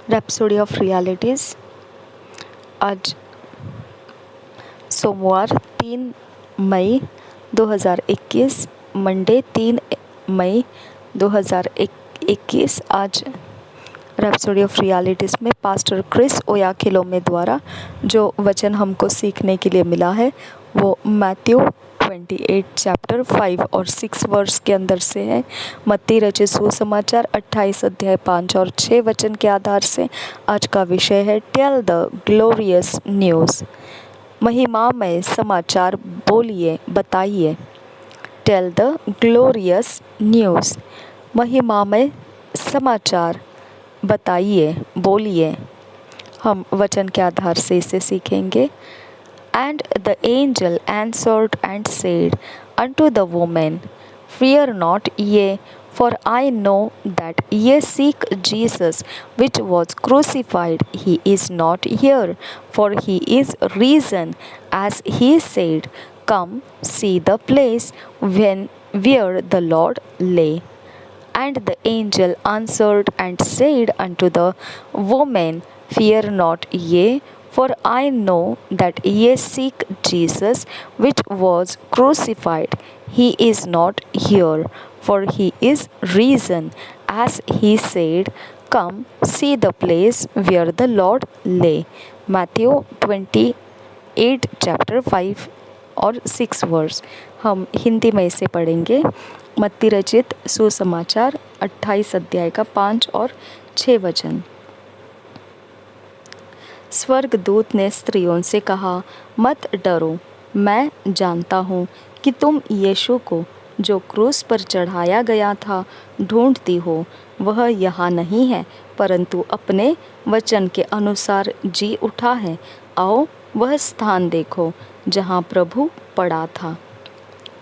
Rhapsody of realities. आज सोमवार 3 मई 2021, Monday 3 मई 2021। आज रैप्सोडी ऑफ रियलिटीज़ में पास्टर क्रिस ओयाखिलोमे द्वारा जो वचन हमको सीखने के लिए मिला है वो मैथ्यू 28 चैप्टर 5 और 6 वर्स के अंदर से है। मत्ती रचित सुसमाचार 28 अध्याय 5 और 6 वचन के आधार से आज का विषय है टेल द ग्लोरियस न्यूज़। महिमामय समाचार बोलिए, बताइए। Tell the glorious news. महिमामय समाचार बताइए, बोलिए। हम वचन के आधार से इसे सीखेंगे। And the angel answered and said unto the woman, Fear not ye, for I know that ye seek Jesus, which was crucified. He is not here, for he is risen, as he said. Come, see the place where the Lord lay. And the angel answered and said unto the woman, Fear not ye, for I know that ye seek Jesus, which was crucified. He is not here, for he is risen, as he said. Come, see the place where the Lord lay. Matthew 28 chapter 5 और 6 verse. हम हिंदी में इसे पढ़ेंगे। मत्ती रचित सुसमाचार 28 अध्याय का 5 और 6 वचन। स्वर्गदूत ने स्त्रियों से कहा, मत डरो, मैं जानता हूँ कि तुम यीशु को जो क्रूस पर चढ़ाया गया था ढूंढती हो। वह यहाँ नहीं है, परंतु अपने वचन के अनुसार जी उठा है। आओ वह स्थान देखो जहाँ प्रभु पड़ा था।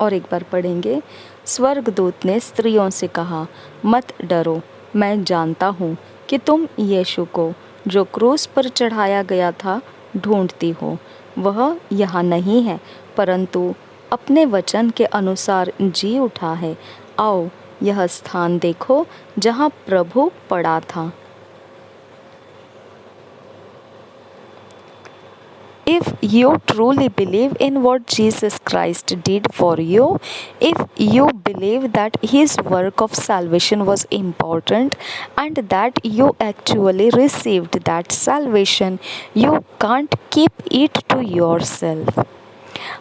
और एक बार पढ़ेंगे। स्वर्गदूत ने स्त्रियों से कहा, मत डरो, मैं जानता हूँ कि तुम यीशु को जो क्रूस पर चढ़ाया गया था ढूंढती हो। वह यहाँ नहीं है, परंतु अपने वचन के अनुसार जी उठा है। आओ यह स्थान देखो जहाँ प्रभु पड़ा था। If you truly believe in what Jesus Christ did for you, if you believe that his work of salvation was important and that you actually received that salvation, you can't keep it to yourself.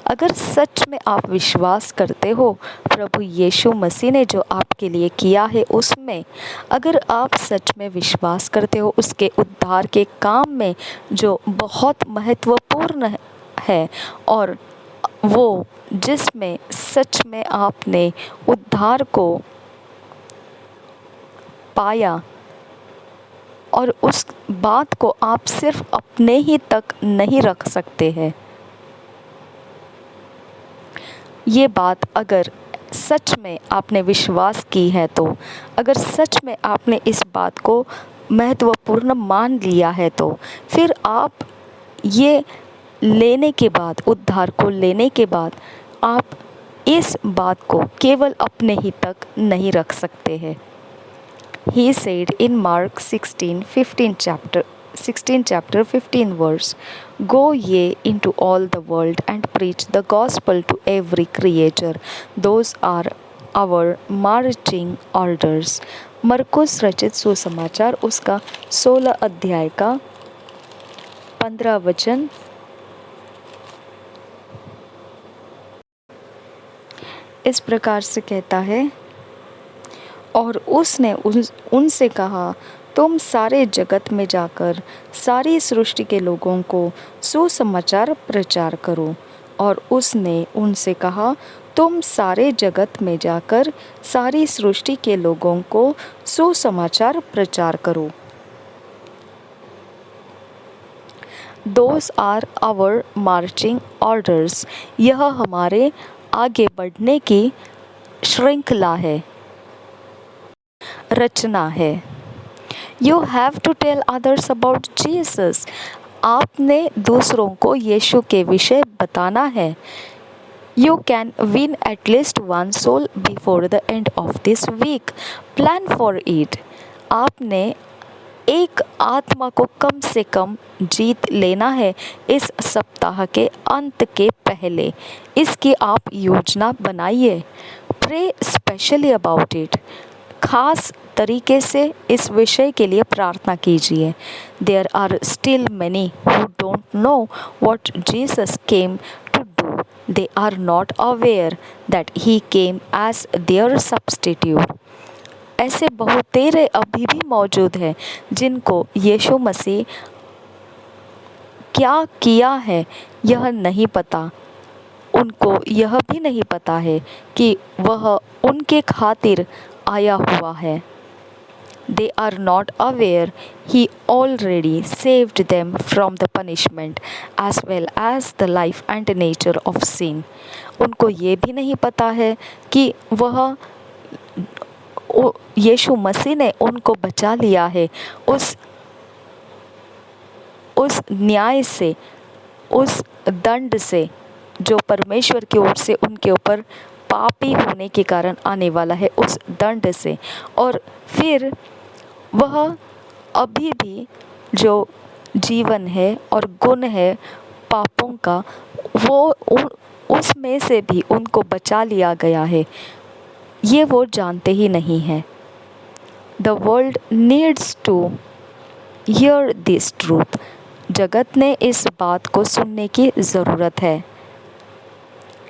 अगर सच में आप विश्वास करते हो प्रभु यीशु मसीह ने जो आपके लिए किया है उसमें, अगर आप सच में विश्वास करते हो उसके उद्धार के काम में जो बहुत महत्वपूर्ण है और वो जिसमें सच में आपने उद्धार को पाया और उस बात को आप सिर्फ अपने ही तक नहीं रख सकते हैं। ये बात अगर सच में आपने विश्वास की है तो, अगर सच में आपने इस बात को महत्वपूर्ण मान लिया है तो फिर आप ये लेने के बाद, उद्धार को लेने के बाद, आप इस बात को केवल अपने ही तक नहीं रख सकते हैं। He said in Mark 16 chapter 15 verse, Go ye into all the world and preach the gospel to every creature. Those are our marching orders. मरकुस रचित सुसमाचार उसका 16 अध्याय का 15 वचन। इस प्रकार से कहता है, और उसने उनसे कहा, तुम सारे जगत में जाकर सारी सृष्टि के लोगों को सुसमाचार प्रचार करो। और उसने उनसे कहा, तुम सारे जगत में जाकर सारी सृष्टि के लोगों को सुसमाचार प्रचार करो। Those are our marching orders. यह हमारे आगे बढ़ने की श्रृंखला है, रचना है। You have to tell others about Jesus. आपने दूसरों को यीशु के विषय बताना है। You can win at least one soul before the end of this week. Plan for it. आपने एक आत्मा को कम से कम जीत लेना है इस सप्ताह के अंत के पहले। इसकी आप योजना बनाइए। Pray specially about it. खास तरीके से इस विषय के लिए प्रार्थना कीजिए। There are still many who don't know what Jesus came to do. They are not aware that he came as their substitute. ऐसे बहुतेरे अभी भी मौजूद हैं जिनको यीशु मसीह क्या किया है यह नहीं पता। उनको यह भी नहीं पता है कि वह उनके खातिर आया हुआ है। They are not aware he already saved them from the punishment as well as the life and nature of sin. उनको ये भी नहीं पता है कि वह यीशु मसीह ने उनको बचा लिया है उस न्याय से, उस दंड से जो परमेश्वर की ओर से उनके ऊपर पापी होने के कारण आने वाला है, उस दंड से। और फिर वह अभी भी जो जीवन है और गुण है पापों का, वो उसमें से भी उनको बचा लिया गया है, ये वो जानते ही नहीं है। The world needs to hear this truth. जगत ने इस बात को सुनने की ज़रूरत है,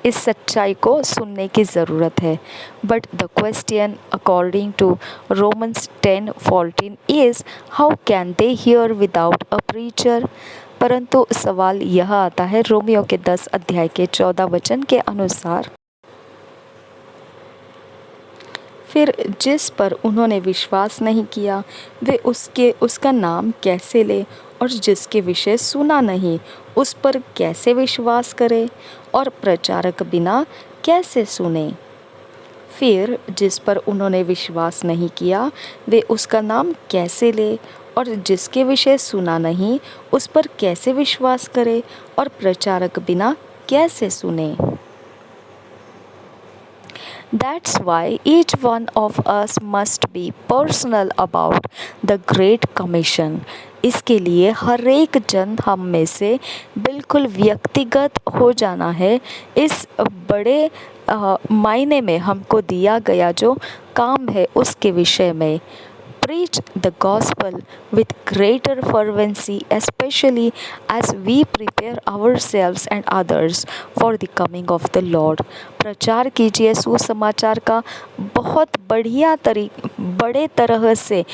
इस सच्चाई को सुनने की ज़रूरत है। But the question according to Romans 10:14 is how can they hear without a preacher. परंतु सवाल यह आता है रोमियो के 10 अध्याय के 14 वचन के अनुसार, फिर जिस पर उन्होंने विश्वास नहीं किया वे उसका नाम कैसे ले, और जिसके विषय सुना नहीं उस पर कैसे विश्वास करे, और प्रचारक बिना कैसे सुने। फिर जिस पर उन्होंने विश्वास नहीं किया वे उसका नाम कैसे ले, और जिसके विषय सुना नहीं उस पर कैसे विश्वास करे, और प्रचारक बिना कैसे सुने। That's why each one of us must be personal about the Great Commission. इसके लिए हर एक जन हम में से बिल्कुल व्यक्तिगत हो जाना है इस बड़े मायने में हमको दिया गया जो काम है उसके विषय में। Preach the gospel with greater fervency, especially as we prepare ourselves and others for the coming of the Lord. प्रचार कीजिए सुसमाचार का बहुत बड़े तरह से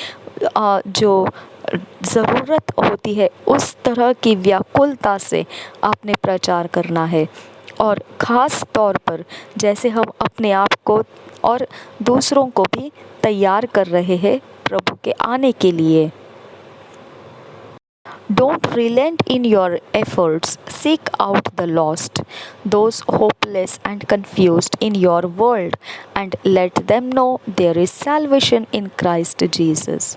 जो ज़रूरत होती है उस तरह की व्याकुलता से आपने प्रचार करना है, और ख़ास तौर पर जैसे हम अपने आप को और दूसरों को भी तैयार कर रहे हैं प्रभु के आने के लिए। Don't relent in your efforts. Seek out the lost, those hopeless and confused in your world, and let them know there is salvation in Christ Jesus.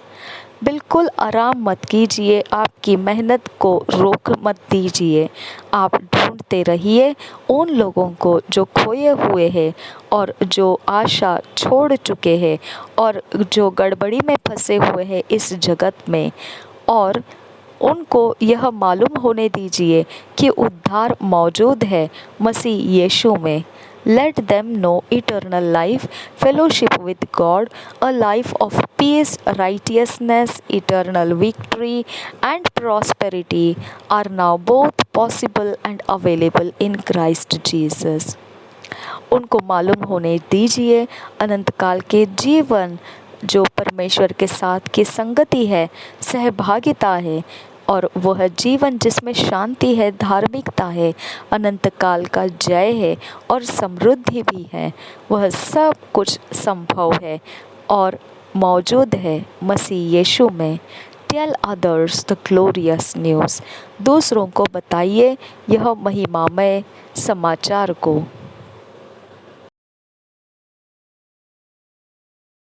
बिल्कुल आराम मत कीजिए, आपकी मेहनत को रोक मत दीजिए। आप ढूंढते रहिए उन लोगों को जो खोए हुए हैं और जो आशा छोड़ चुके हैं और जो गड़बड़ी में फंसे हुए हैं इस जगत में, और उनको यह मालूम होने दीजिए कि उद्धार मौजूद है मसीह यीशु में। Let them know eternal life, fellowship with God, a life of peace, righteousness, eternal victory, and prosperity are now both possible and available in Christ Jesus. उनको मालूम होने दीजिए अनंत काल के जीवन जो परमेश्वर के साथ की संगति है, सहभागिता है, और वह जीवन जिसमें शांति है, धार्मिकता है, अनंत काल का जय है और समृद्धि भी है, वह सब कुछ संभव है और मौजूद है मसीह यीशु में। Tell others the glorious news. दूसरों को बताइए यह महिमामय समाचार को।